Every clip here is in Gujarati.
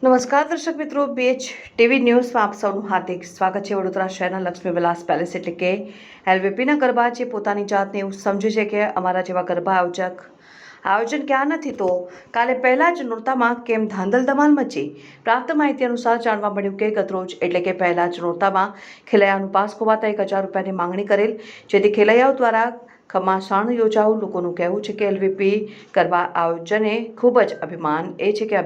નમસ્કાર દર્શક મિત્રો, BH ટીવી ન્યૂઝમાં આપ સૌનું હાર્દિક સ્વાગત છે। વડોદરા શહેરના લક્ષ્મી વિલાસ પેલેસ એટલે કે LVPના ગરબા જે પોતાની જાતને એવું સમજે છે કે અમારા જેવા ગરબા આયોજન ક્યાં નથી, તો કાલે પહેલા જ નોરતામાં કેમ ધાંધલ ધમાલ મચી। પ્રાપ્ત માહિતી અનુસાર જાણવા મળ્યું કે ગતરોજ એટલે કે પહેલા જ નોરતામાં ખેલૈયાઓનું પાસ ખોવાતા 1000 રૂપિયાની માંગણી કરેલ, જેથી ખેલૈયાઓ દ્વારા ઘમાસાણ યોજાયું। લોકોનું કહેવું છે કે LVP ગરબા આયોજને ખૂબ જ અભિમાન એ છે કે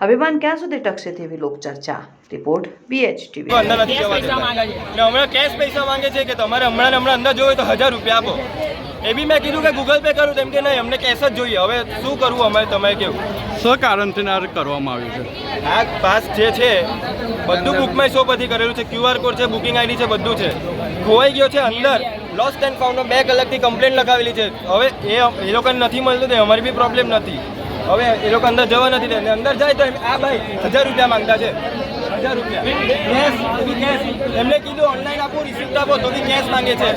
અભિમાન ક્યાં સુધી ટકશે તેવી લોકચર્ચા। Report BH TV. અંદર નથી જવાતું ને હમણાં કેશ પૈસા માંગે છે કે તમારે હમણાં અંદર જોઈએ તો 1000 રૂપિયા આપો। એ બી મેં કીધું કે ગૂગલ પે કરું, તેમ કે નહીં અમને કેશ જ જોઈએ। હવે શું કરવું અમે, તમે કેવું શું કારણથી આ કરવામાં આવ્યું છે? આ પાસ જે છે બધું બુકમાં શો પરથી કરેલું છે, QR કોડ છે, બુકિંગ ID છે, બધું છે। ખોવાઈ ગયો છે અંદર, લોસ્ટ એન્ડ ફાઉન્ડનો 2 કલાકથી કમ્પ્લેન લગાવેલી છે। હવે એ લોકોને નથી મળતું તો અમારી બી પ્રોબ્લેમ નથી। હવે એ લોકો અંદર જવા નથી દે, અંદર જાય તો આ ભાઈ 1000 રૂપિયા માંગતા છે। 1000 રૂપિયા કેશ એમને કીધું ઓનલાઈન આપો, રિસિપ્ટ આપો, તો બી કેશ માંગે છે।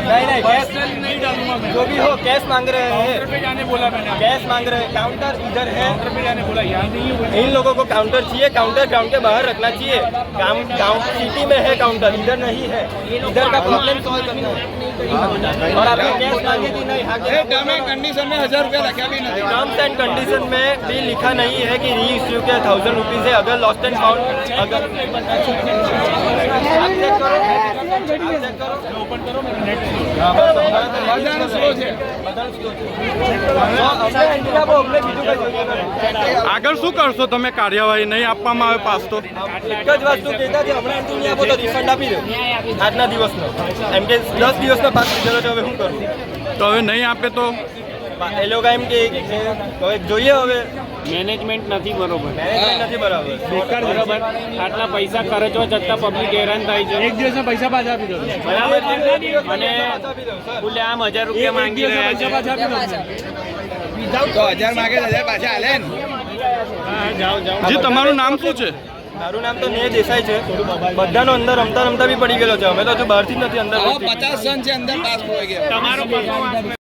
नहीं कैश नहीं डालूंगा मैं, जो भी हो कैश मांग रहे हैं, जाने बोला मैंने, कैश मांग रहे हैं। काउंटर इधर है, काउंटर पे जाने बोला, यहाँ नहीं हुआ। इन लोगों को काउंटर चाहिए, काउंटर ग्राउंड के बाहर रखना चाहिए। गाँव सिटी में है काउंटर, इधर नहीं है। इधर का प्रॉब्लम सॉल्व करना है। और आपने कैश मांगे कि नहीं? टर्म एंड कंडीशन में 1000 रुपया रखा भी नहीं। टर्म्स एंड कंडीशन में भी लिखा नहीं है कि री इश्यू के 1000 रुपीज है। अगर लॉस्ट एंड फाउंड, अगर ओपन करो આગળ શું કરશો તમે? કાર્યવાહી નહીં આપવામાં આવે પાસ તો એક જ વસ્તુ કહેતા છે, હમણાં એન્ટ્રી નહીં આપો તો રિફંડ આપી દો આજના દિવસનો। એમ કે 10 દિવસનો પાસ લીધેલો છે, હવે શું કરું? તો હવે નહીં આપે તો એ લોકો એમ કે હવે જોઈએ, હવે મેનેજમેન્ટ નથી બરોબર, મેનેજમેન્ટ નથી બરાબર। બરોબર આટલા પૈસા ખર્ચવા છતાં પબ્લિક હેરાન થાય છે। એક દિવસના પૈસા પાછા આપી દો બરાબર છે, અને ખુલ્લે આમ 1000 રૂપિયા માંગી રહ્યા છે। તો 1000 માંગે 1000 પાછા હાલે ને। જાઓ જી, તમારું નામ શું છે? મારું નામ તો નેહ દેસાઈ છે। બધાનો અંદર રમતા બી પડી ગયેલો છે, અમે તો હજુ બહારથી જ નથી અંદર। 50 જણ છે અંદર, પાસ ખોવાઈ ગયો। તમારો